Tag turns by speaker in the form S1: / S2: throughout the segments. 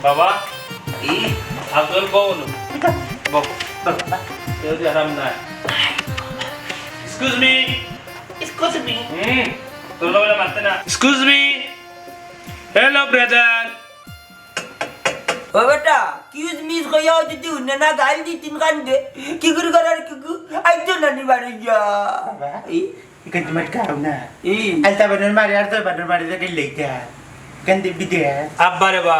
S1: বাবা আফজল বল আরাম না এক্সকিউজ মি তোর লোকেরা মারতে না এক্সকিউজ মি হ্যালো ব্রাদার
S2: ও বেটা কিউজ মিস কইয়া যদি উন্নে না গাল দি তিন কান্দে কি করে করার কুকু আইতো নানি বাড়ি যা
S3: ikan cuma kau na. Alta benar mari, alta benar mari jadi leka. Kan di bides.
S1: আব্বা রে বা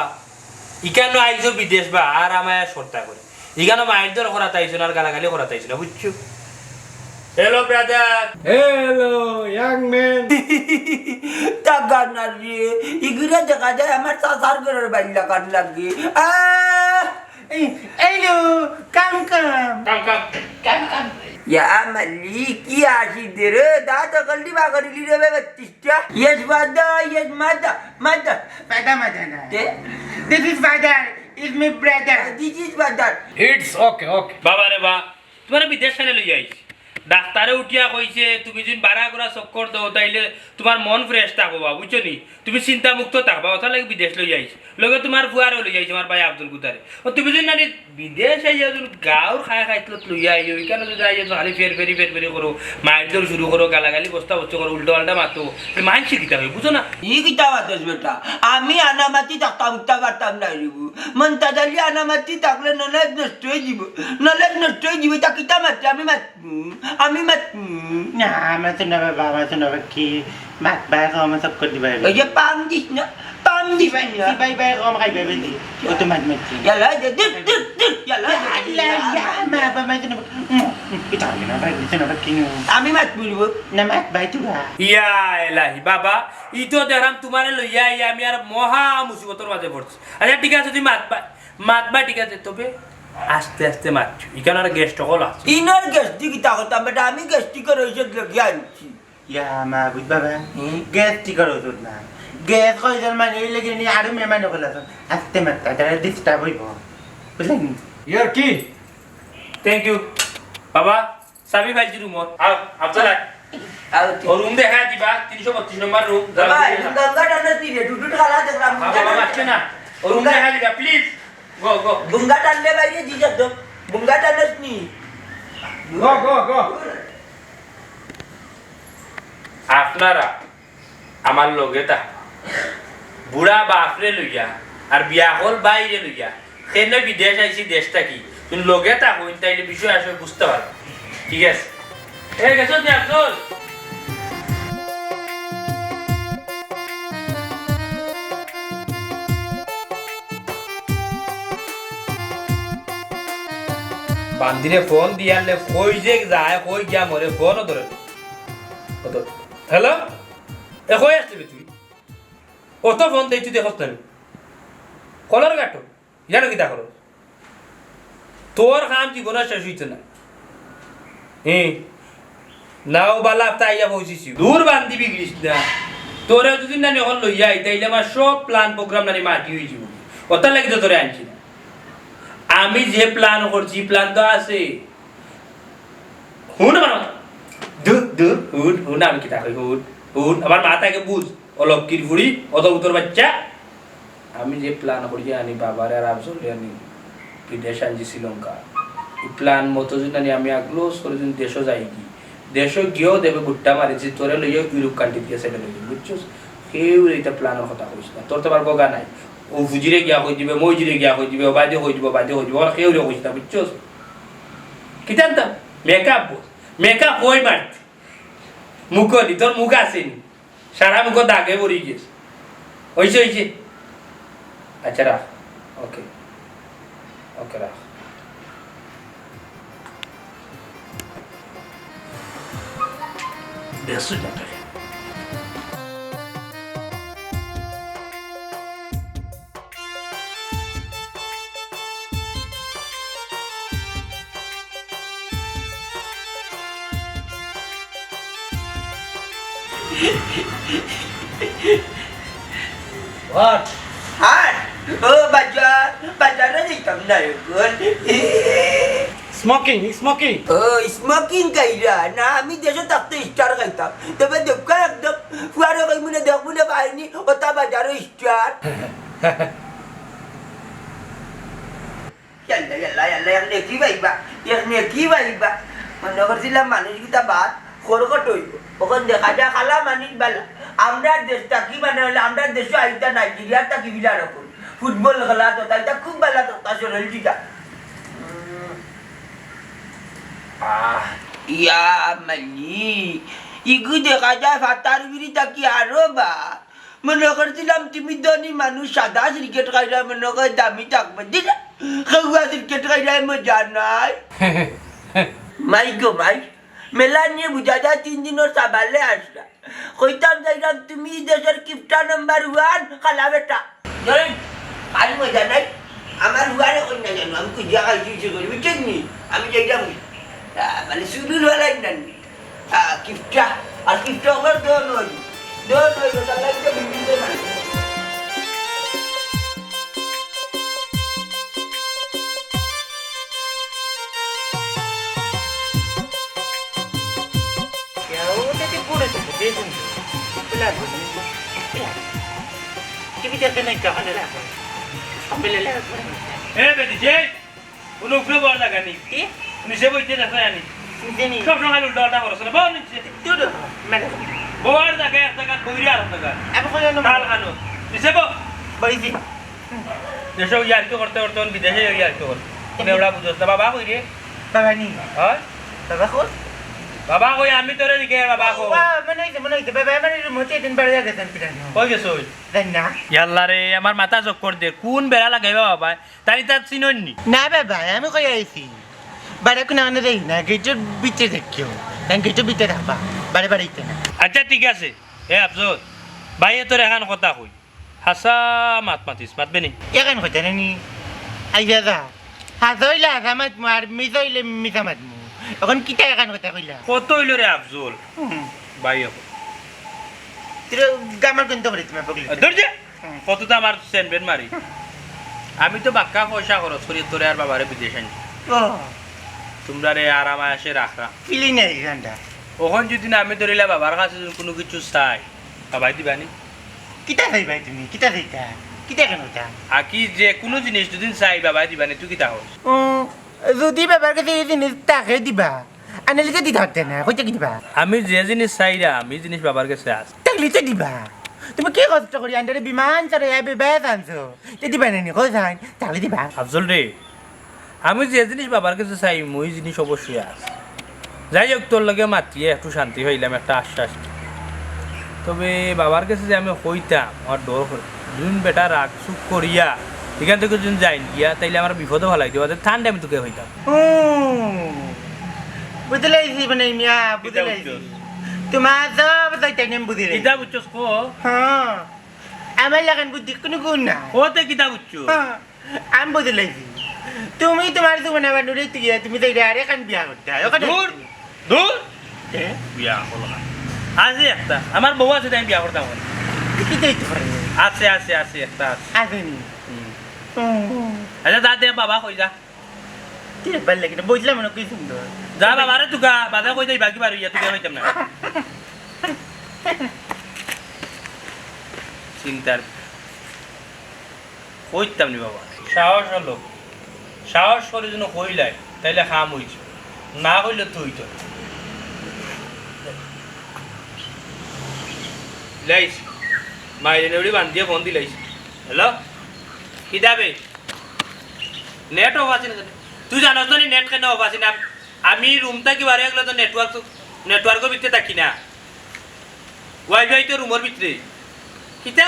S1: ইকানো আইছো বিদেশ বা আর আমায় সরতা করে ইকানো মাইর দর করা তাইছো না আর গালাগালি করা তাইছো না বুঝছো hello brother
S3: Hello, young man.
S2: তাগান না রে ইগুরা দেখা যায় আমার সাসার ঘরের বাড়ি লাগান লাগে
S3: Hello, come.
S1: Come
S2: Ya amali ki ashid re da ta kalli ba karili re bettista yes bada yes mada
S3: Mada na.
S2: te
S3: This is father. Is my brother.
S2: this is bada
S3: It's okay.
S1: বাবা রে বা তোমার বিদেশ খানে লই আইছি ডাক্তারে উঠিয়া কইছে তুমি যদি বাড়া করা চক্কর দাও তাইলে তোমার মন ফ্রেশ থাকবো বা বুঝছো নি তুমি চিন্তা মুক্ত থাকবা ওটা লাগে বিদেশ লই আইছি লগে তোমার ফুয়ারও লই আইছি আমার ভাই আব্দুল কুতারে ও তুমি যদি নানি বিদেশ আইয়া যদি গাঁর খায় খাইতল লই আইও কেন যদি আইয়া খালি ফেরি করো মাইর দর শুরু করো গালাগালি বস্তা করো উল্টো পাল্টা মাতো মাইন শিখিতে হবে বুঝো না
S2: ই কিতা বাতাস বেটা আমি আনামাতি থাকতাম উঠতে পারতাম না রিবু মন্তাজালি আনামাতি থাকলে নলেজ নষ্ট হয়ে যাব তা কিতা মাত্র আমি মাত
S3: Na, masuk na baba, masuk na ki. Mat ba ko masuk ko di ba?
S2: ওই যে পাম দিস না পাম দিস না
S3: Si bye bye ko makay bebe di. Automatic.
S2: ইয়ালা দে ইয়ালা
S3: Ya, ma ba masuk na. Kita na ba? Masuk na ba king?
S2: আমি মাত বলবো
S3: Na mat ba tu ba?
S1: ইয়া এলাহি বাবা ই তো দেখলাম তোমারে লইয়া আইয়া আমি আর মহা মুসিবতর মাঝে পড়ছি আচ্ছা ঠিক আছে তুমি মাতবা ঠিক আছে তবে আস্তে আস্তে মারছো ইখানে আর গেস্ট হল আছে
S2: ইনার গেস্টি কিতা করতাম বেটা আমি গেস্টি করে ওই সব লোক আনছি
S3: Ya, ma bud baba. Gas ti karo tu na. Gas ko isan man ilagay ni aru me man ko la. Aste mat ta dara disturb hoy bo. Bulan.
S1: ইয়ার কি থ্যাংক ইউ বাবা সাবি ভাই জি রুমত আও আফজল
S2: আর
S1: ও রুম দেখা দিবা 332 নম্বর room
S2: বাবা গঙ্গা টানা তিরে টুটুট খালা দেখলাম
S1: বাবা মারছে না ও রুম দেখা দিবা প্লিজ গো
S2: গঙ্গা টানলে বাইরে দি যাত গঙ্গা টানস নি
S3: Go.
S1: আপনারা আমার লগে তা বুড়া বাপরে লইয়া আর বিয়া হল বাইরে লইয়া সেনে বিদেশ আইছি দেশটা কি তুমি লগে তা হইন তাইলে বিষয় আসলে বুঝতে পারো ঠিক আছে এই গেছো যে আব্দুল বান্দিরে ফোন দিয়ালে কই যে যায় কই গিয়া মরে ফোনও ধরে কত হ্যালো এ কই আসছিলি তুই কত ফোন দেই তুই দেখছ না কলার কাটো জানো কি দেখো তোর কাম জীবন শেষ হইছে না নাও বালা তাইয়া বসিছি দূর বান্দি বিগড়িস না তোরে দুদিন না এখন লইয়া আই তাইলে আমার সব প্ল্যান প্রোগ্রাম নানি মাটি হয়ে যাব ওটা লাগি তো তোরে আনছি না আমি যে প্ল্যান করছি প্ল্যান তো আছে হুন আমার হুন আমি কি তাকে হুন আমার মাথাকে বুঝ ও লক্ষ্মীর বুড়ি অত উত্তর বাচ্চা আমি যে প্ল্যান করছি আনি বাবার আর আফজল আনি বিদেশ আনছি শ্রীলঙ্কা এই প্ল্যান মতো যদি আমি আগলো করে যদি দেশও যাই কি দেশও গিয়েও দেবে গুট্টা মারিছি তোরে লইয়া ইউরোপ কান্ট্রি দিয়ে সেটা লইয়া বুঝছো কেউ এইটা প্ল্যানের কথা কইস না তোর তো আবার গগা নাই ও ফুজিরে গিয়া হয়ে যাবে মইজিরে গিয়া হয়ে যাবে বাদে হয়ে যাবে আর কেউ হইস না বুঝছো কি জানতাম মেকআপ হই মারতে মুখলি তোর মুখ আসেনি সারা মুখ দাগে পড়ি গেছে হইছে আচ্ছা রাখ ওকে রাখ বেশ না
S3: What?
S2: আর ও বাজারে যাইতাম না এখন
S3: Smoking.
S2: ও স্মোকিং কাইরা না আমি দেশে থাকতে স্টার খাইতাম তবে দেখা একদম ফুয়ারে কই মনে দেখবো না পাইনি ওটা বাজারে স্টার কি পাইবা কি পাইবা মনে করছিলাম মানুষগুলা বাদ খরকট হইব ওখান দেখা যায় খালা মানুষ বালা আমরা দেশটা কি মানে হলে আমরা দেশে আইতা নাইজেরিয়ার তাকি বিলা রকম ফুটবল খেলা তো তাইটা খুব বালা তো তা শরীরটা ইয়া মালি ইগু দেখা যায় ফাটার বিড়ি তাকি আরো বা মনে করছিলাম তুমি ধনী মানুষ সাদা ক্রিকেট খাইলে মনে করে দামি থাকবে দিলা খেলা ক্রিকেট খাইলে মজা নাই মাই গো মাই মেলা নিয়ে বুঝা যায় 3 দিনের সাবালে আসলা কইতাম যাইলাম তুমি দেশের কিপটা নাম্বার 1 খালা বেটা ধরেন আর মজা নাই আমার হুয়ারে কই না জানো আমি কুজা খাইছি করি বুঝছেন নি আমি যাইলাম মানে সুদুল ওয়ালাই না কিপটা আর কিপটা ওর দোন হই তাহলে একটা বিবিতে মানে
S1: বাবা কই আমি তোরে দিকে বাবা কো
S3: মনে হইছে বাবা মানে মতে দিন বাড়ি গেছেন পিটানো
S1: কই গেছ
S3: জানি না
S1: ইয়াল্লা রে আমার মাথা চক কর দে কোন বেড়া লাগাইবা বাবা তাই তা চিননি
S3: না বাবা আমি কই আইছি বাড়ি কোন আনে দেই না গেটের ভিতরে দেখিও তাই গেটের ভিতরে থাকবা বাড়ি বাড়িতে না
S1: আচ্ছা ঠিক আছে এ আফজল ভাইয়ে তোর এখন কথা কই হাসা মাতিস মাতবে নি
S3: এখন কথা নি আইয়া যা হাজইলা জামাত মার মিজইলে মিজামাত এখন কিটা এখন কথা কইলা
S1: কত হইল রে আফজল ভাইয়ে
S3: তোর গামার কোন তো তুমি বগলি
S1: ধরছে কত তো আমার সেনবেন মারি আমি তো বাক্কা পয়সা খরচ করি তোরে আর বাবারে বিদেশ আনি
S3: ও
S1: তোমরা রে আরামে আসে রাখা
S3: ফিলি নাই গান্ডা
S1: ওখান যদি না আমি ধরিলে বাবার কাছে কোনো কিছু চাই বাবাই দিবানি
S3: কিটা চাই ভাই তুমি কিটা চাইতা কিটা কেন তা
S1: আকি যে কোনো জিনিস দুদিন চাই বাবাই দিবানি তুই কিতা হস
S3: যদি বাবার কাছে এই জিনিস তাকে দিবা আনালিকে দি থাকতে না কইতে কি দিবা
S1: আমি যে জিনিস চাইরা আমি জিনিস বাবার কাছে আস
S3: তাকলিতে দিবা তুমি কি কষ্ট করি আন্ডারে বিমান চড়ে আইবে বেশ আনছো তে দিবা না কই যাই তাহলে দিবা
S1: আফজল রে আমি যে জিনিস বাবার কাছে চাই মই জিনিস অবশ্যই আস যাই হোক তোর লগে মাতিয়ে একটু শান্তি হইলাম একটা আশ্বাস তবে বাবার কাছে যে আমি হইতাম আমার ডর দুদিন বেটা রাগ সুখ করিয়া এখান থেকে যদি যাই গিয়া তাইলে আমার বিপদও ভালো লাগতো ঠান্ডা আমি তোকে হইতাম
S3: বুঝলাইছি মানে মিয়া বুঝলাইছি তোমার সব যাইতে নেম বুঝিলে
S1: কিতা বুঝছস কো
S3: হ্যাঁ আমার লাগান বুদ্ধি কোনো গুণ না
S1: কোতে কিতা বুঝছো
S3: আমি বুঝলাইছি তুমি তোমার জীবনে বানুরে তুমি তো আরে কান বিয়া করতে হয়
S1: দূর দূর বিয়া হলো না আছে একটা আমার বউ আছে তাই বিয়া করতাম
S3: কি দিতে পারে
S1: আছে আছে আছে একটা আছে
S3: আসেনি
S1: আচ্ছা দাদা বাবা কই যা
S3: কি ভালো লাগে বুঝলাম না কি সুন্দর
S1: যা বাবা রে তুকা বাবা কই যাই বাকি বাড়ি তুই হইতাম না চিন্তার হইতাম নি বাবা সাহস হলো সাহস করে যেন হইলাই তাইলে খাম হইছে না হইলে তুই তো লাইস মাইলে নেউড়ি বান্ধিয়ে ফোন দিলাইস হ্যালো কি যাবে নেট অফ আছে না তুই জানোস না নেট কেন অফ আছে না আমি রুম থাকি বারে গেলে তো নেটওয়ার্কের ভিতরে থাকি না ওয়াইফাই তো রুমের ভিতরে কিতা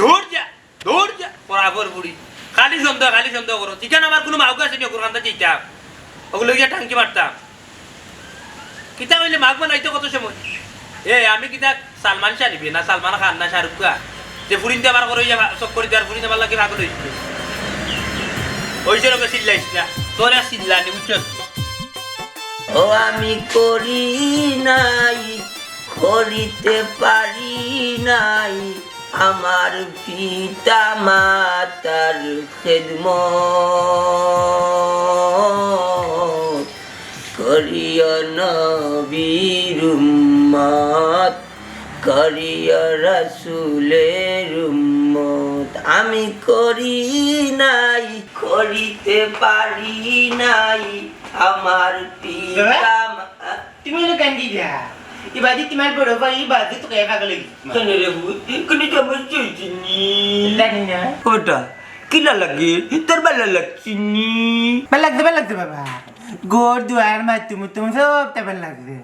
S1: দৌড় যা বরাবর বুড়ি খালি সন্দেহ করো ঠিক আছে আমার কোনো মাউক আছে নি ওখানটা যেতাম ওগুলো গিয়ে টাঙ্কি মারতাম কিতা হইলে মাউক বানাইতে কত সময় আমি কিতা সালমান শাহ নিবি না সালমান খান না শাহরুখ খান যে ফুরিনতে আমার করে চক করে দেওয়ার ফুরিনতে আমার লাগে ভাগ হয়েছিল ওইসে লোকে চিল্লাইস না তোর আর চিল্লানি বুঝছো
S2: ও আমি করি নাই করিতে পারি নাই আমার পিতা মাতার খেদমত করিও নবীর উম্মত করিয়া রাসূলের উম্মত আমি করি নাই করিতে পারি নাই আমার পিতা
S3: তুমি হলো কান্দি দিয়া ইবাদি তোমার বড় ভাই ইবাদি তো কে কাগলে
S2: কেন রে ভূত কোন সমস্যা হয়েছে নি
S3: জানি না
S2: ওটা কিলা লাগে তোর ভালো লাগছে নি
S3: ভালো লাগছে বাবা গোর দুয়ার মা তুমি সব তেমন লাগছে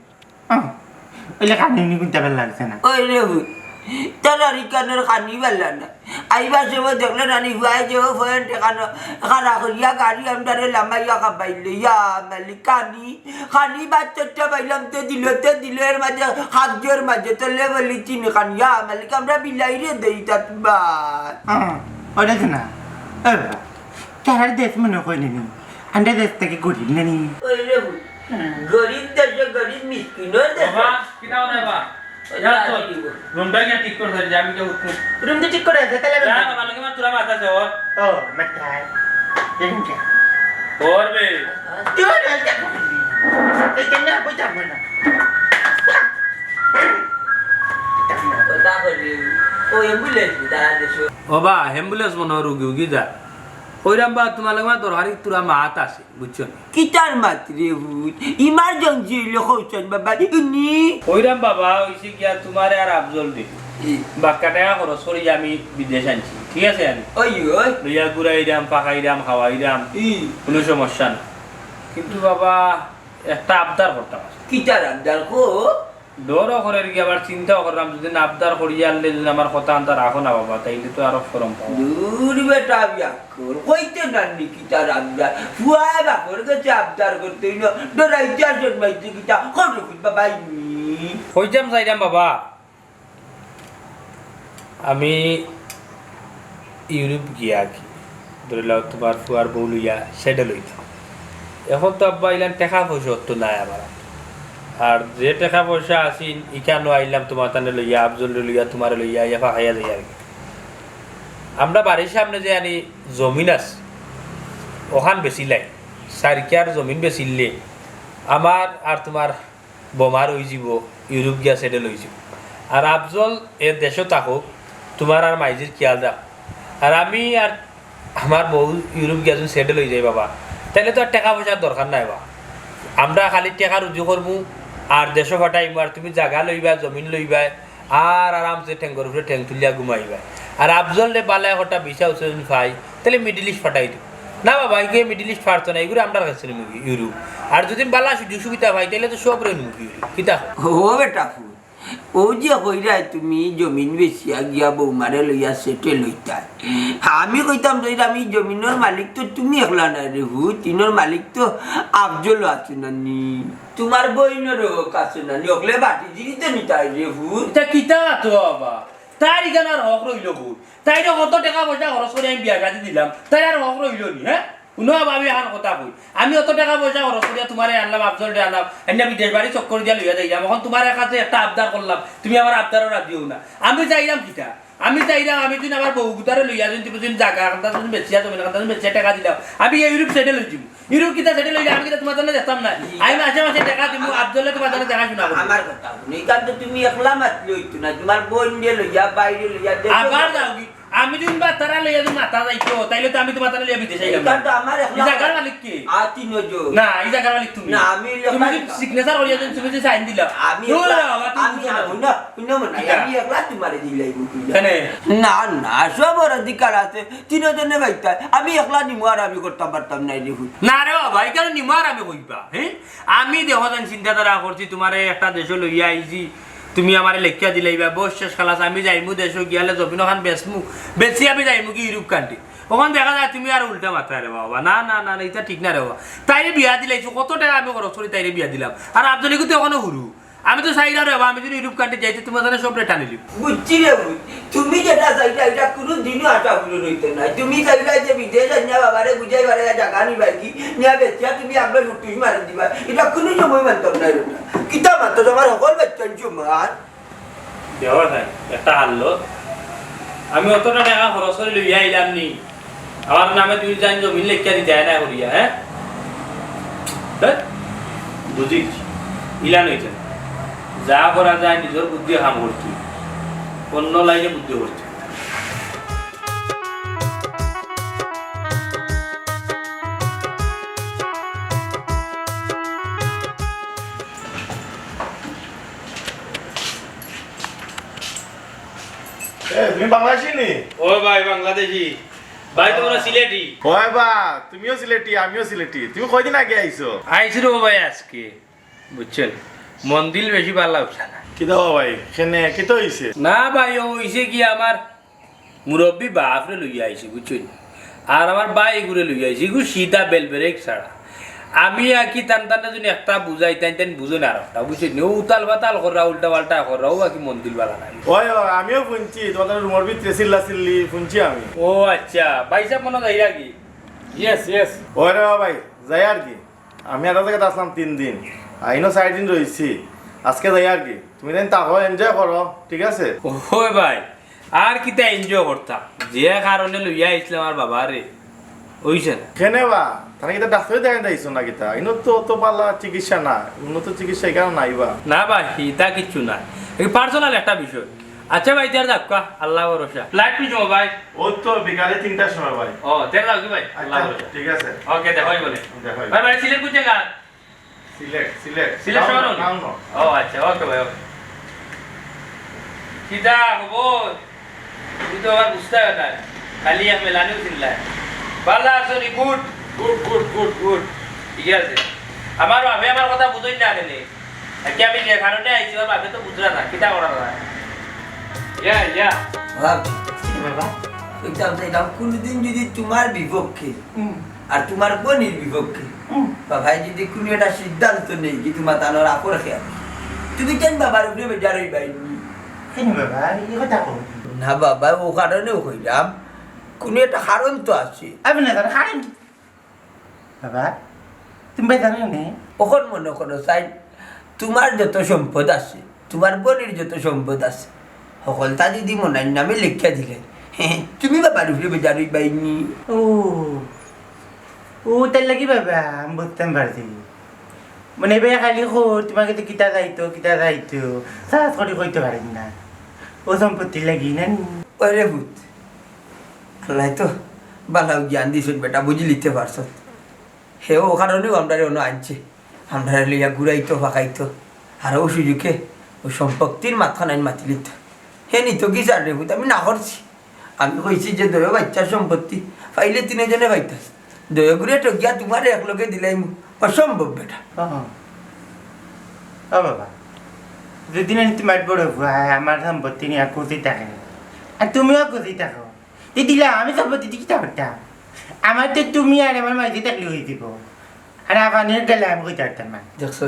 S3: ওইলে কানি কোনটা ভালো লাগছে না
S2: ওই রে ভূত তোর কানের কানি ভালো না আইবার সময় দেখলে নানি হুয়াই যে ফোন টেকানো খানা করিয়া গাড়ি আমদারে লামাইয়া খাবাইলে ইয়া মালিক খানি বাচ্চাটা পাইলাম তো দিল এর মাঝে হাজর মাঝে তোলে বলি চিনি খান ইয়া মালিক আমরা বিলাই রে দেই তাত বাদ
S3: ওটা না তার দেশ মনে কই নি আন্ডা দেশ থেকে গরিব নানি
S2: ওই রে ভূত গরিব দেশে গরিব মিসকিন
S1: বাবা কিটাও না বাবা যা তো রুমটা কি ঠিক করে ধরে আমি কে উঠু
S3: রুম তো ঠিক করে আছে তাহলে
S1: যা বাবা লাগে মা তোরা মাথা যাও
S3: ও মাথায় এরকম
S1: করবে
S3: তুই না এই কেন বই যাবে না
S2: ওটা করি ও অ্যাম্বুলেন্স দাঁড়া দেশো
S1: ও বা অ্যাম্বুলেন্স মনে রোগী উগি যা ওইরাম বা তোমার লাগে মা তোর হারি তোরা মাত আছে বুঝছো
S2: কিতার মাত্রে ভূত ইমার্জেন্সি লোকজন বাবা ইনি
S1: ওইরাম বাবা হইছে কি আর তোমারে আর আফজল দে বাক্কা টাকা খরচ করি আমি বিদেশ আনছি ঠিক আছে আমি
S2: ওই ওই
S1: লইয়া ঘুরাইরাম পাকাইরাম খাওয়াইরাম কোনো সমস্যা না কিন্তু বাবা একটা আবদার করতাম
S2: কিতার আবদার কো
S1: ডরও করে কি আবার চিন্তাও করলাম যদি না আবদার করি আনলে যদি আমার কথা আনতে রাখো না বাবা তাইলে তো আরো ফরম পাবো
S2: দূর বেটা বিয়াকর কইতে নানি কিতার আবদার ফুয়া বাপর কাছে আবদার করতে না ডরাইতে আসেন মাইতে কিতা কত বাবা ইনি
S1: কইতাম চাইরাম বাবা আমি ইউরোপ গিয়া কি ধরে লাও তোমার ফুয়ার বউ লইয়া সেটা লইতাম এখন তো আব্বা ইলাম টাকা পয়সা তো নাই আমার আর যে টাকা পয়সা আসিন ইকানো আইলাম তোমার তানে লইয়া আফজল লইয়া তোমার লইয়া ইয়া খাইয়া যাই আর কি আমরা বাড়ির সামনে যে আনি জমিন আছে ওখান বেচিলাই সারিকার জমিন বেচিলে আমার আর তোমার বোমার হয়ে যাব ইউরোপ গিয়া সেটে লই যাব আর আফজল এর দেশও থাকুক তোমার আর মাইজির খেয়াল রাখ আর আমি আর আমার বউ ইউরোপ গিয়া যদি সেটে লই যাই বাবা তাহলে তো আর টাকা পয়সার দরকার নাই বা আমরা খালি টাকা রুজু করবো আর দেশও ফাটাইব আর তুমি জায়গা লইবা জমিন লইবা আর আরামসে ঠেঙ্গর উপরে ঠেং তুলিয়া ঘুমাইবা আর আফজল রে বালায় হটা ভিসা উচেন পাই তাহলে মিডিল ইস্ট ফাটাই দিব না বাবা এগুলো মিডিল ইস্ট ফাটতো না এগুলো আমরা কাছে মুখি ইউরোপ আর যদি বালা সুযোগ সুবিধা পাই তাহলে তো সব রে মুখি ইউরোপ কিতা
S2: ও বেটা ও যে কইরাই তুমি জমিন বেচিয়া গিয়া বৌমারে লইয়া সেটে লইতা আমি কইতাম যে আমি জমিনের মালিক তো তুমি একলা না রে ভূত তিনোর মালিক তো আফজল আছে নানি তোমার বইনেরও কাছে নানি ওগলে বাটি জিনিতে নিতাই রে ভূত
S1: এটা কিতা তো বাবা তার ইখানে আর হক রইল ভূত তাই কত টাকা পয়সা খরচ করে আমি বিয়া কাটি দিলাম তাই আর হক রইল নি হ্যাঁ কোনো আমি এখন কথা কই আমি অত টাকা পয়সা খরচ করিয়া তোমারে আনলাম আফজলরে আনলাম এনে বিদেশ বাড়ি চক্কর দিয়া লইয়া যাইলাম এখন তোমার কাছে একটা আবদার করলাম তুমি আমার আবদারও রাজিও না আমি চাইলাম কিটা আমি চাইলাম আমি যদি আমার বউ গুতারে লইয়া যদি তুমি যদি জায়গা কান্তা যদি বেচিয়া জমিন কান্তা যদি বেচিয়া টাকা দিলাম আমি ইউরোপ সেটে লই যাব ইউরোপ কিটা সেটে লইলে আমি কিটা তোমার জন্য যেতাম না আমি মাসে মাসে টাকা দিব আফজলে তোমার জন্য দেখা শোনা
S2: আমার কথা শুনি কারণ তুমি একলা মাত লইতো না তোমার বোন দিয়ে লইয়া বাইরে লইয়া
S1: আবার যাও কি আমি যদি বা তারা লইয়া যদি মাথা যাইতো তাইলে তো আমি তোমার তারা লইয়া বিদেশ আইলাম
S2: কারণ আমার একলা
S1: জায়গার মালিক কি
S2: আতি নজো
S1: না এই জায়গার মালিক তুমি
S2: না আমি
S1: তুমি সিগনেচার করিয়া দেন তুমি যে সাইন দিলা
S2: আমি আমি একলা তোমারে দিলাই
S1: কেনে
S2: না না সবার অধিকার আছে তিনজনে বাইতা আমি একলা নিমু আর আমি করতাম পারতাম নাই দেখুন
S1: না রে বাবা এই কারণে নিমার আমি কইবা হ্যাঁ আমি দেখো যেন চিন্তাধারা করছি তোমার একটা দেশ লইয়া আইছি তুমি আমার লেখিয়া দিলাইবা বস শেষ খালাস আমি যাইমু দেশ গিয়ালে জমিন ওখান বেচমু বেচি আমি যাইমু কি ইউরোপ কান্ট্রি ওখান দেখা যায় তুমি আর উল্টা মাথায় রে বাবা না না না এটা ঠিক না রে বাবা তাইরে বিয়া দিলাইছো কত টাকা আমি খরচ করি তাইরে বিয়া দিলাম আর আফজলিকে তো এখনো হুরু আমি তো চাইরা রে বাবা আমি যদি ইউরোপ কান্ট্রি যাইতে তোমার জন্য সব রেটা নিলি
S2: বুঝছি রে তুমি যেটা চাইটা এটা কোনো দিনও আশা পূরণ হইতো না তুমি চাইলা যে বিদেশ আনিয়া বাবারে বুঝাই বারে জায়গা নিবা কি নিয়া বেচিয়া তুমি আপনার লুটিস মারি দিবা এটা কোনো সময় মানতাম না কিতা মাত্র তোমার সকল বাচ্চান চুমার
S1: দেওয়া যায় একটা হারলো আমি অতটা টাকা খরচ করে লইয়া আইলাম নি আমার নামে তুই জান জমিন লেখিয়া দিতে না করিয়া হ্যাঁ বুঝিছি ইলান হয়েছে যা করা যায় নিজের বুদ্ধি কাম করছি অন্য লাইনে বুদ্ধি করছে
S4: তুমি বাংলাদেশি নি?
S1: ও ভাই বাংলাদেশি ভাই তোমরা সিলেটি
S4: হয় বা তুমিও সিলেটি আমিও সিলেটি তুমি কয়দিন আগে আইছো?
S1: আইসি রে ভাই আজকে বুঝছেন মন দিল বেশি ভালো লাগছে না
S4: কি দাও ভাই সেনে কি তো হইছে?
S1: না ভাই ও হইছে কি আমার মুরব্বী বাপরে লইয়া আইছি বুঝছেন আর আমার ভাই ঘুরে লইয়া আইছি এগুলো সিধা বেল ব্রেক ছাড়া আমি আকি টান টানা যদি একটা বুঝাই টান বুঝো না আর একটা বুঝছেন ও উতাল বাতাল করা উল্টা পাল্টা করা ও আকি মন দিল ভালো নাই
S4: ওই আমিও শুনছি তোমাদের রুমের ভিতরে চিল্লি শুনছি আমি।
S1: ও আচ্ছা ভাই সাহেব মনে হয় কি ইয়েস
S4: ওই রে ভাই যাই আর কি আমি একটা জায়গাতে আসলাম 3 দিন আইনো 4 দিন রয়েছি আজকে যাই আর কি তুমি দেন তাও এনজয় করো ঠিক আছে?
S1: ও ভাই আর কিতা এনজয় করতাম যে কারণে লইয়া আইছিলাম আর বাবা রে ওইছে না
S4: কেনে বা তারা কিতা ডাক্তার দেখেন যাইছো না কিতা ইনো তো পাল্লা চিকিৎসা না উন্নত চিকিৎসা এখানে নাই বা
S1: না ভাই এটা কিচ্ছু না এই পার্সোনাল একটা বিষয় আচ্ছা ভাই তার যাক্কা আল্লাহ ভরসা ফ্লাইট পিছু ভাই
S4: ও তো বিকালে 3টার সময় ভাই।
S1: ও তেল লাগবে ভাই আল্লাহ
S4: আচ্ছা,
S1: ভরসা
S4: ঠিক আছে
S1: ওকে দেখাই বলে
S4: দেখাই
S1: ভাই ভাই সিলেট কোন জায়গা
S4: সিলেট
S1: শহর
S4: নাও
S1: ও আচ্ছা ওকে ভাই ওকে কিটা খবর তুই তো আমার বুঝতে পারছ না খালি আমি মেলানিও চিনলা ভালো আছো নি গুড ঠিক আছে আমার বাপে আমার কথা বুঝই না কেন কি আমি যে কারণে আইছি আমার বাপে তো বুঝরা না কিটা করা না ইয়া
S2: বাবা এটা কোনদিন যদি তোমার বিপক্ষে আর তোমার বোনের বিপক্ষে বাবাই যদি কোনো একটা সিদ্ধান্ত নেই যে তোমার তানোর আপর খেয়াল তুমি কেন বাবার উপরে বেজার হই ভাই
S3: কেন বাবা এই কথা কও
S2: না বাবা ও কারণেও কইলাম কোনো একটা কারণ তো আছে
S3: আপনি না জানেন খারেন বাবা তুমি ভাই জানো না
S2: ওখন মনে করো চাই তোমার যত সম্পদ আছে তোমার বোনের যত সম্পদ আছে সকলটা যদি মনের নামে লেখিয়া দিলে তুমি বাবার উপরে বেজার হই পাইনি
S3: ও তার লাগি বাবা আমি বুঝতাম পারছি মানে এবার খালি তোমাকে তো কিতা যাইতো সাহস করে কইতে পারেন না ও সম্পত্তি লাগি না
S2: ওরে ভূত আল্লাহ তো বালাও জ্ঞান দিছ বেটা বুঝি লিখতে পারছ হে ও কারণেও আমরা অন্য আনছে আমরা লইয়া ঘুরাইতো ফাঁকাইতো আর ও সুযোগে ওই সম্পত্তির মাথান আইন মাতি লিত হে নিত কি চার রে ভূত আমি না করছি আমি কইছি যে দয় বাচ্চার সম্পত্তি পাইলে 3 জনে পাইতাস দয় ঘুরে টকিয়া তোমার একলগে দিলাই অসম্ভব বেটা
S3: ও বাবা যদি না তোমার বড় ভাই আমার সম্পত্তি নিয়ে খুশি থাকে আর তুমিও খুশি থাকো দিলা আমি সম্পত্তি দিতে পারতাম আমার তো তুমি আর আমার মাঝে থাকলে হয়ে দিব আর আপনার গেলে আমি কইতে পারতাম না
S2: দেখছ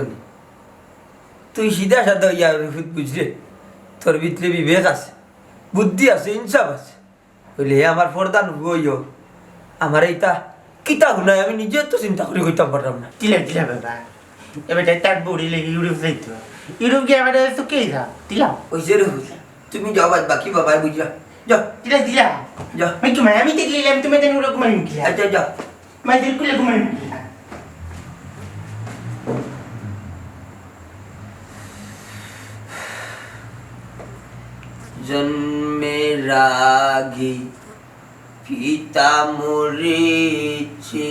S2: তুই সিধা সাদা ইয়া ভূত বুঝলে তোর ভিতরে বিবেক আছে বুদ্ধি আছে ইনসাফ আছে বলে আমার ফরদান হইও আমার এইটা কিতা শুনাই আমি নিজে তো চিন্তা করে কইতাম পারতাম না
S3: দিলা বাবা এবার তার বড়ি লেগে ইউরোপ যাইতো ইউরোপ গিয়ে আমার চুকেই যা দিলা
S2: ওই যে তুমি যাও বাকি বাবাই বুঝলা যাও
S3: দিলা
S2: যাও
S3: আমি দেখলাম তুমি জানি ওরা ঘুমাই গিয়া
S2: আচ্ছা যাও
S3: মাঝে কুলে ঘুমাই গিয়া
S2: জন্মের আগে পিতা মরেছে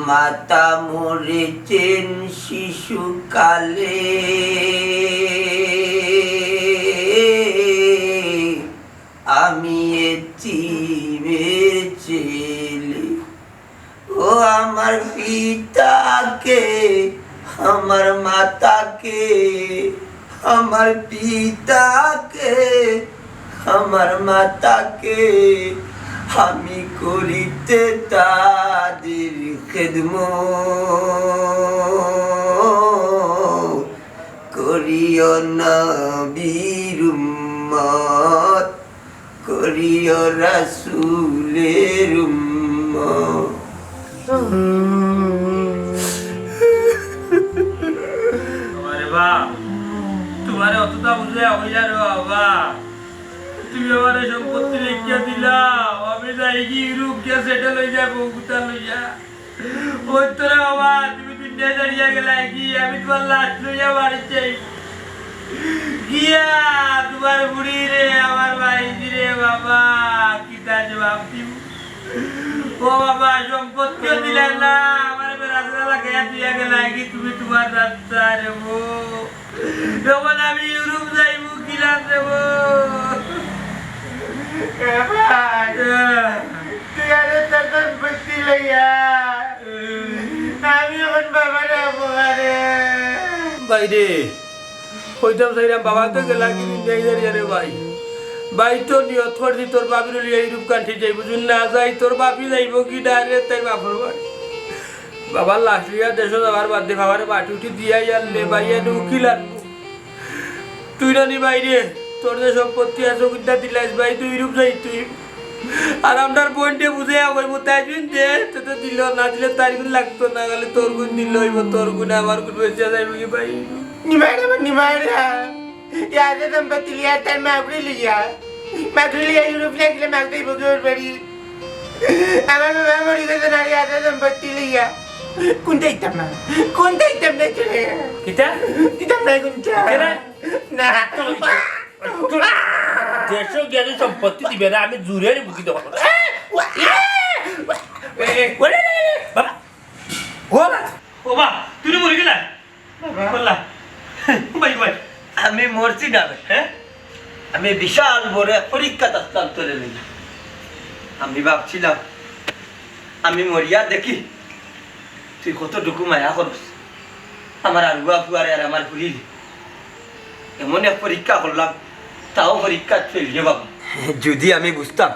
S2: মাতা মরেছেন শিশুকালে আমি এতিমের ছেলে ও আমার পিতাকে আমার মাতাকে আমার পিতাকে আমার মাতাকে আমি করিতে তাদের খেদমত করিও নবীর উম্মত করিও রাসূলের উম্মত
S1: তোমারে অতটা বুঝলে হইয়া রে বাবা তুমি আমারে সম্পত্তি লিখিয়া দিলা আমি যাই কি ইউরোপ গিয়া সেটেল হয়ে যাবো কুতা লইয়া ওই তোরা বাবা তুমি দুনিয়া দাঁড়িয়ে গেলা কি আমি তোমার লাশ লইয়া বাড়ি চাই
S2: গিয়া তোমার বুড়ি রে আমার ভাই রে বাবা কিতা জবাব দিব ও বাবা সম্পত্তিও দিলে না আমার রাস্তা লাগাইয়া দিয়া গেলা কি তুমি তোমার রাস্তা রেব যখন আমি ইউরোপ যাইব কিলা দেব
S3: তুই আরে তোর সম্পত্তি লইয়া আমি এখন বাবার আবহারে
S2: বাইরে হইতাম সাইরাম বাবা তো গেলা কি যাই রে ভাই ভাই তো নিয়ত করছি তোর বাপির লিয়ে ইউরোপ কান্ট্রি যাইব যদি না যাই তোর বাপি যাইব কি ডাইরেক্ট তাই বাপর বাড়ি বাবার লাশ লিয়া দেশ যাবার বাদ দিয়ে বাবার বাটি উঠি দিয়াই আনলে ভাইয়া উকিল আনবো তুই রানি বাইরে তোর যে সম্পত্তি আছে কিনা দিলাইস ভাই তুই ইউরোপ যাই তুই আর আপনার পয়েন্টে বুঝে হইব তাই দিন দে তো দিল না দিলে তার গুণ লাগতো না গেলে তোর গুণ দিল হইব তোর গুণ আমার গুণ বেঁচে যাইব কি ভাই
S3: নিমাইরা ইয়াদের সম্পত্তি লিয়া তার মাগরি লিয়া ইউরোপ লাগলে মাগতেই বগর বাড়ি আমার বাবা মরি গেছে না ইয়াদের সম্পত্তি লিয়া কোনটা ইতাম না চলে
S1: কিতা
S3: ইতাম না কোনটা না
S1: দেড়শো জ্ঞানী সম্পত্তি দিবে না আমি জুড়ে বুকি দেবো বাবা তুই মরে গেলা বললা ভাই ভাই
S2: আমি মরছি না হ্যাঁ আমি বিশাল বড় পরীক্ষা থাকতাম তোরে লই আমি ভাবছিলাম আমি মরিয়া দেখি তুই কতটুকু মায়া করস আমার আলুয়া ফুয়ারে আর আমার ভুলিল এমন এক পরীক্ষা করলাম তাও পরীক্ষা ফেলিয়ে বাবা যদি আমি বুঝতাম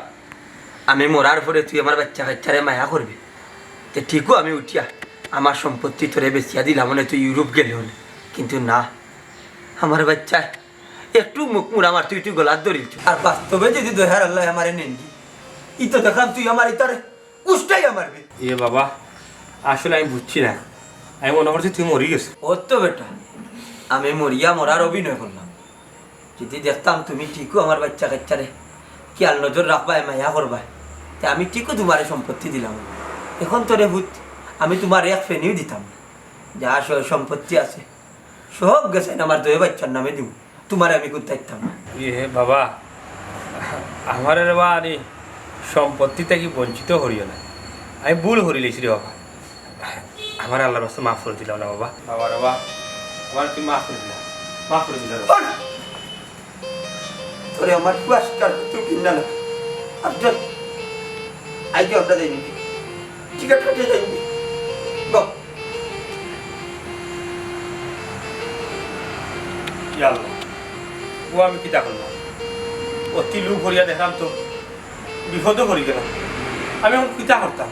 S2: আমি মরার পরে তুই আমার বাচ্চা কাচ্চারে মায়া করবি তো ঠিকও আমি উঠিয়া আমার সম্পত্তি তোরে বেচিয়া দিলাম মানে তুই ইউরোপ গেলে হলে কিন্তু না আমার বাচ্চা একটু মুখ মুড় আমার তুই গলার ধরিল আর বাস্তবে যদি দহার আল্লাহ আমারে নেনগি ই তো দেখাম তুই আমার ইতারে উষ্টাই আমার
S1: এ বাবা আসলে আমি বুঝছি না আমি মনে করছি তুই মরি গেছ
S2: ও তো বেটা আমি মরিয়া মরার অভিনয় করলাম যদি দেখতাম তুমি ঠিকও আমার বাচ্চা কাচ্চারে খেয়াল নজর রাখবা মায়া করবা তা আমি ঠিকও তোমার সম্পত্তি দিলাম এখন তোরে ভূত আমি তোমার এক ফেনিও দিতাম যা সম্পত্তি আছে সব গেছে আমার দুই বাচ্চার নামে দিব তোমার আমি কোথায় দিতাম না
S1: বাবা আমার রে বা আনি সম্পত্তি থেকে বঞ্চিত হরিও না আমি ভুল হরিলেছি রে বাবা আমার আল্লাহর রাস্তা মাফ করে দিলাম না বাবা বাবা রে বা আমার তুই মাফ করে দিলাম
S2: তোরে আমার পুরস্কার তুই কিনা না আফজল আইকে আমরা যাইনি টিকিট কাটিয়ে যাইনি
S1: ও আমি কিতা করলাম অতি লুক হরিয়া দেখলাম তো বিপদও করি গেলাম আমি এখন কিতা করতাম